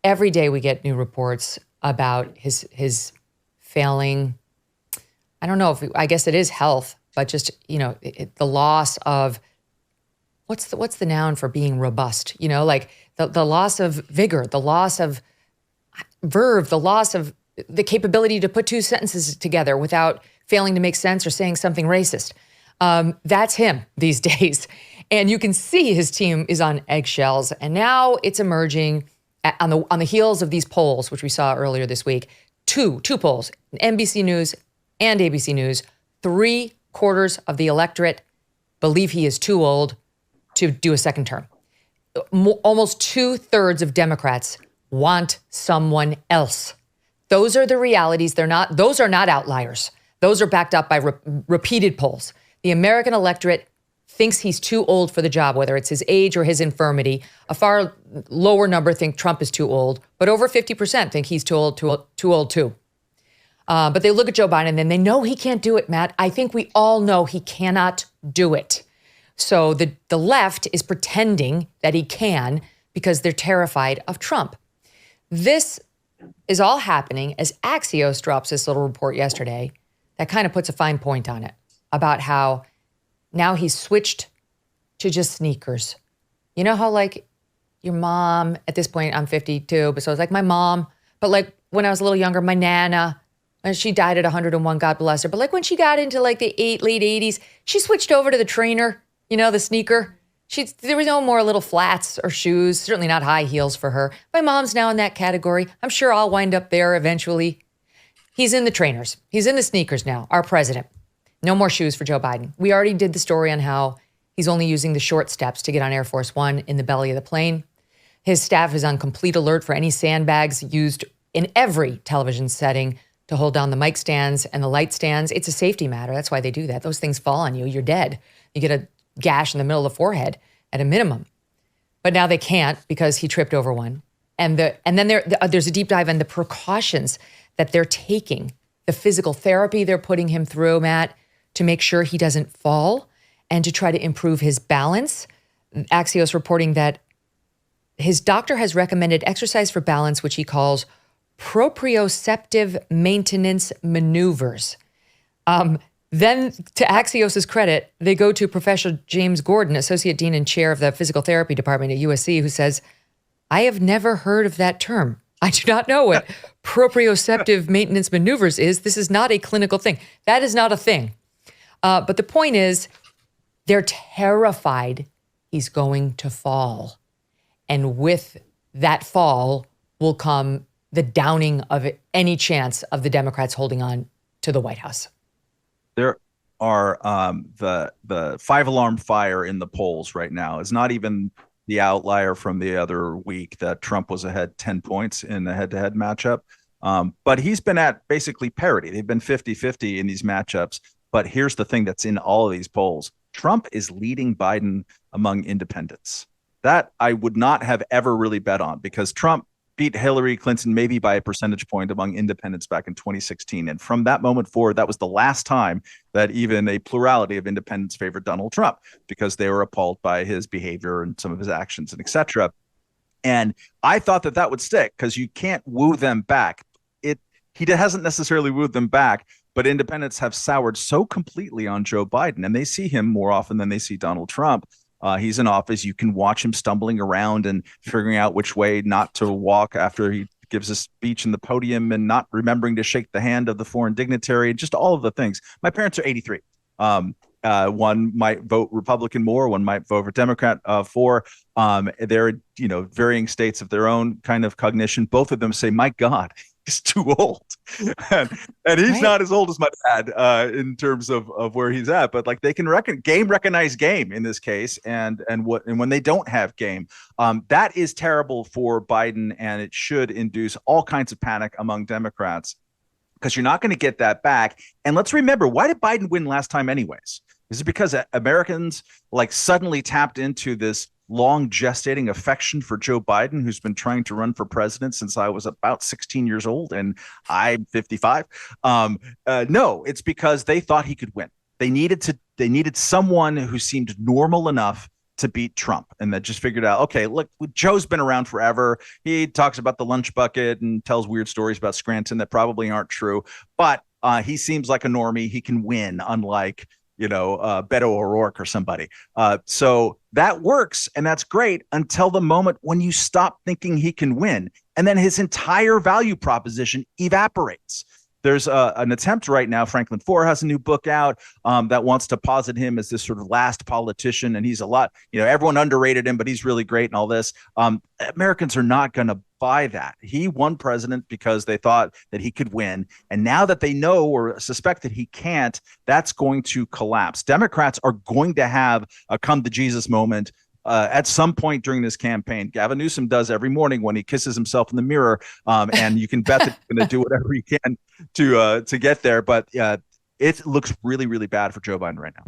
every day we get new reports about his failing. I don't know if I guess it is health, but just the loss of what's the noun for being robust? Like the loss of vigor, the loss of verve, the loss of the capability to put two sentences together without failing to make sense or saying something racist. That's him these days. And you can see his team is on eggshells. And now it's emerging on the heels of these polls, which we saw earlier this week. Two polls, NBC News and ABC News. 3/4 of the electorate believe he is too old to do a second term. Almost 2/3 of Democrats want someone else. Those are the realities. Those are not outliers. Those are backed up by repeated polls. The American electorate thinks he's too old for the job, whether it's his age or his infirmity. A far lower number think Trump is too old, but over 50% think he's too old too. But they look at Joe Biden and they know he can't do it, Matt. I think we all know he cannot do it. So the left is pretending that he can because they're terrified of Trump. This is all happening as Axios drops this little report yesterday that kind of puts a fine point on it about how now he's switched to just sneakers. You know how like your mom, at this point I'm 52, but so it's like my mom, but like when I was a little younger, my Nana, and she died at 101, God bless her. But like when she got into like the late 80s, she switched over to the trainer, the sneaker. There was no more little flats or shoes, certainly not high heels for her. My mom's now in that category. I'm sure I'll wind up there eventually. He's in the trainers. He's in the sneakers now, our president. No more shoes for Joe Biden. We already did the story on how he's only using the short steps to get on Air Force One in the belly of the plane. His staff is on complete alert for any sandbags used in every television setting to hold down the mic stands and the light stands. It's a safety matter. That's why they do that. Those things fall on you. You're dead. You get a gash in the middle of the forehead at a minimum. But now they can't because he tripped over one. And then there's a deep dive on the precautions that they're taking, the physical therapy they're putting him through, Matt, to make sure he doesn't fall and to try to improve his balance. Axios reporting that his doctor has recommended exercise for balance, which he calls proprioceptive maintenance maneuvers. Then, to Axios' credit, they go to Professor James Gordon, Associate Dean and Chair of the Physical Therapy Department at USC, who says, I have never heard of that term. I do not know what proprioceptive maintenance maneuvers is. This is not a clinical thing. That is not a thing. But the point is, they're terrified he's going to fall. And with that fall will come the downing of any chance of the Democrats holding on to the White House. There are the 5-alarm fire in the polls right now is not even the outlier from the other week that Trump was ahead 10 points in the head-to-head matchup. But he's been at basically parity. They've been 50-50 in these matchups. But here's the thing that's in all of these polls. Trump is leading Biden among independents. That I would not have ever really bet on because Trump beat Hillary Clinton maybe by a percentage point among independents back in 2016. And from that moment forward, that was the last time that even a plurality of independents favored Donald Trump because they were appalled by his behavior and some of his actions and et cetera. And I thought that would stick because you can't woo them back. He hasn't necessarily wooed them back, but independents have soured so completely on Joe Biden, and they see him more often than they see Donald Trump. He's in office. You can watch him stumbling around and figuring out which way not to walk after he gives a speech in the podium and not remembering to shake the hand of the foreign dignitary, just all of the things. My parents are 83. One might vote Republican more, one might vote for Democrat for. They're, varying states of their own kind of cognition. Both of them say, my God, he's too old. and he's right. Not as old as my dad in terms of where he's at, but like they can recognize game in this case. And when they don't have game, that is terrible for Biden, and it should induce all kinds of panic among Democrats because you're not going to get that back. And let's remember, why did Biden win last time anyways? Is it because Americans like suddenly tapped into this long gestating affection for Joe Biden, who's been trying to run for president since I was about 16 years old and I'm 55? No, it's because they thought he could win. They needed someone who seemed normal enough to beat Trump, and that just figured out, okay, look, Joe's been around forever. He talks about the lunch bucket and tells weird stories about Scranton that probably aren't true, but he seems like a normie. He can win, unlike Beto O'Rourke or somebody. So that works, and that's great until the moment when you stop thinking he can win, and then his entire value proposition evaporates. There's an attempt right now. Franklin Foer has a new book out that wants to posit him as this sort of last politician. And he's a lot, everyone underrated him, but he's really great and all this. Americans are not going to buy that. He won president because they thought that he could win. And now that they know or suspect that he can't, that's going to collapse. Democrats are going to have a come to Jesus moment at some point during this campaign. Gavin Newsom does every morning when he kisses himself in the mirror, and you can bet that he's going to do whatever he can to get there. But it looks really, really bad for Joe Biden right now.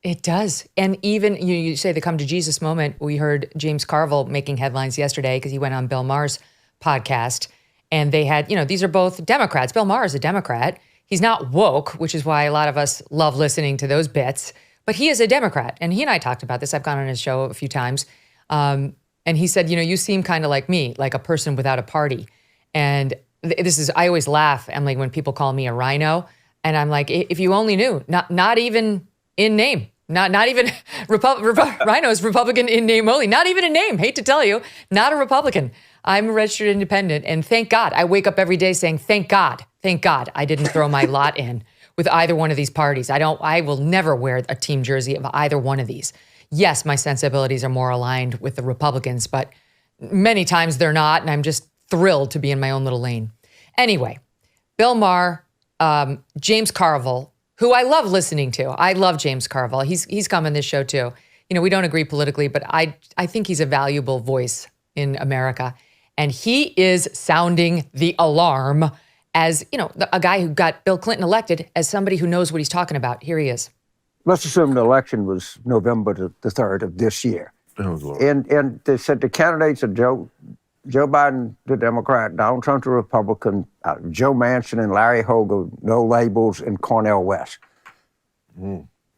It does. And even you say the come to Jesus moment. We heard James Carville making headlines yesterday because he went on Bill Maher's podcast, and they had, these are both Democrats. Bill Maher is a Democrat. He's not woke, which is why a lot of us love listening to those bits. But he is a Democrat, and he and I talked about this. I've gone on his show a few times, and he said, you seem kind of like me, like a person without a party. And I always laugh, Emily, when people call me a rhino, and I'm like, if you only knew, not even in name, not even rhino is Republican in name only, not even in name. Hate to tell you, not a Republican. I'm a registered independent, and thank God, I wake up every day saying, thank God I didn't throw my lot in with either one of these parties. I will never wear a team jersey of either one of these. Yes, my sensibilities are more aligned with the Republicans, but many times they're not, and I'm just thrilled to be in my own little lane. Anyway, Bill Maher, James Carville, who I love listening to. I love James Carville. He's come on this show too. We don't agree politically, but I think he's a valuable voice in America. And he is sounding the alarm as, a guy who got Bill Clinton elected, as somebody who knows what he's talking about. Here he is. Let's assume the election was November the 3rd of this year. Oh, and they said the candidates are Joe Biden, the Democrat, Donald Trump, the Republican, Joe Manchin and Larry Hogan, no labels, and Cornel West.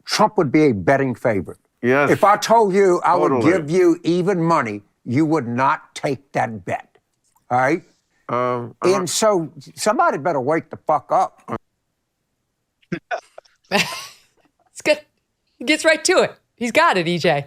Trump would be a betting favorite. Yes. If I told you I Totally. would give you even money, you would not take that bet. All right? And so somebody better wake the fuck up. It's good. He gets right to it. He's got it, EJ.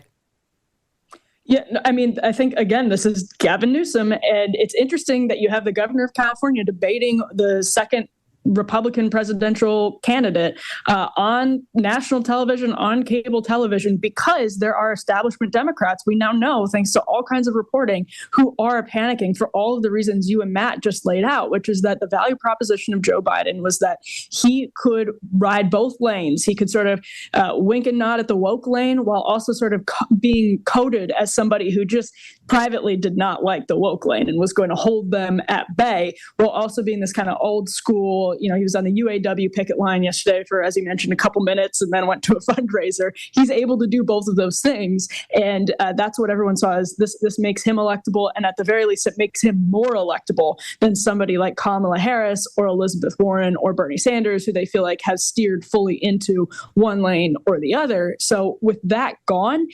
Yeah, I think, again, this is Gavin Newsom, and it's interesting that you have the governor of California debating the second Republican presidential candidate on national television, on cable television, because there are establishment Democrats, we now know, thanks to all kinds of reporting, who are panicking for all of the reasons you and Matt just laid out, which is that the value proposition of Joe Biden was that he could ride both lanes. He could sort of wink and nod at the woke lane while also sort of being coded as somebody who just privately did not like the woke lane and was going to hold them at bay, while also being this kind of old school. He was on the UAW picket line yesterday for, as he mentioned, a couple minutes and then went to a fundraiser. He's able to do both of those things. And that's what everyone saw as this makes him electable. And at the very least, it makes him more electable than somebody like Kamala Harris or Elizabeth Warren or Bernie Sanders, who they feel like has steered fully into one lane or the other. So with that gone,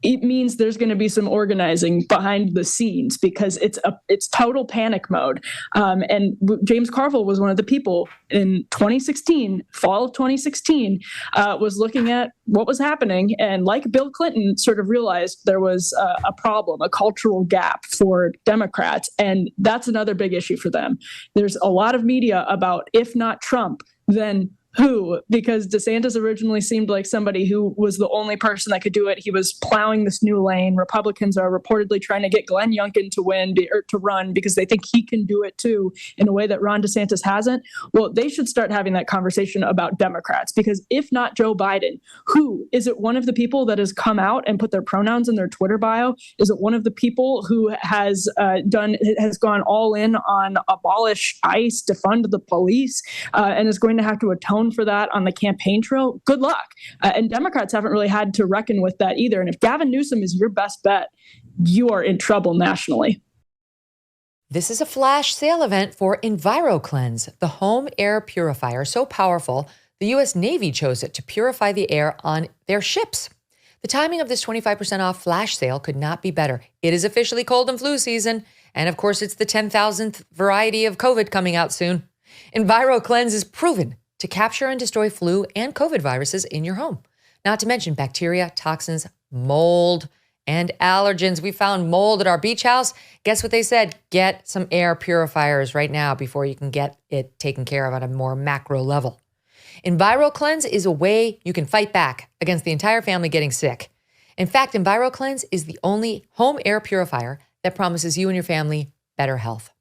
it means there's going to be some organizing behind the scenes, because it's total panic mode. And James Carville was one of the people in 2016, fall of 2016, was looking at what was happening, and like Bill Clinton, sort of realized there was a problem, a cultural gap for Democrats, and that's another big issue for them. There's a lot of media about, if not Trump, then who? Because DeSantis originally seemed like somebody who was the only person that could do it. He was plowing this new lane. Republicans are reportedly trying to get Glenn Youngkin to run because they think he can do it too in a way that Ron DeSantis hasn't. Well, they should start having that conversation about Democrats, because if not Joe Biden, who? Is it one of the people that has come out and put their pronouns in their Twitter bio? Is it one of the people who has gone all in on abolish ICE, defund the police, and is going to have to atone for that on the campaign trail? Good luck. And Democrats haven't really had to reckon with that either. And if Gavin Newsom is your best bet, you are in trouble nationally. This is a flash sale event for EnviroCleanse, the home air purifier so powerful the U.S. Navy chose it to purify the air on their ships. The timing of this 25% off flash sale could not be better. It is officially cold and flu season. And of course, it's the 10,000th variety of COVID coming out soon. EnviroCleanse is proven to capture and destroy flu and COVID viruses in your home. Not to mention bacteria, toxins, mold, and allergens. We found mold at our beach house. Guess what they said? Get some air purifiers right now before you can get it taken care of on a more macro level. EnviroCleanse is a way you can fight back against the entire family getting sick. In fact, EnviroCleanse is the only home air purifier that promises you and your family better health.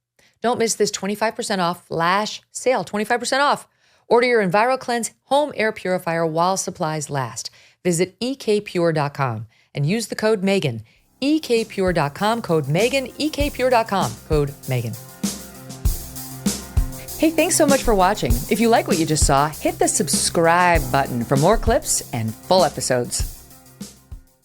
Don't miss this 25% off flash sale, 25% off. Order your EnviroCleanse home air purifier while supplies last. Visit ekpure.com and use the code Megyn. ekpure.com, code Megyn, ekpure.com, code Megyn. Hey, thanks so much for watching. If you like what you just saw, hit the subscribe button for more clips and full episodes.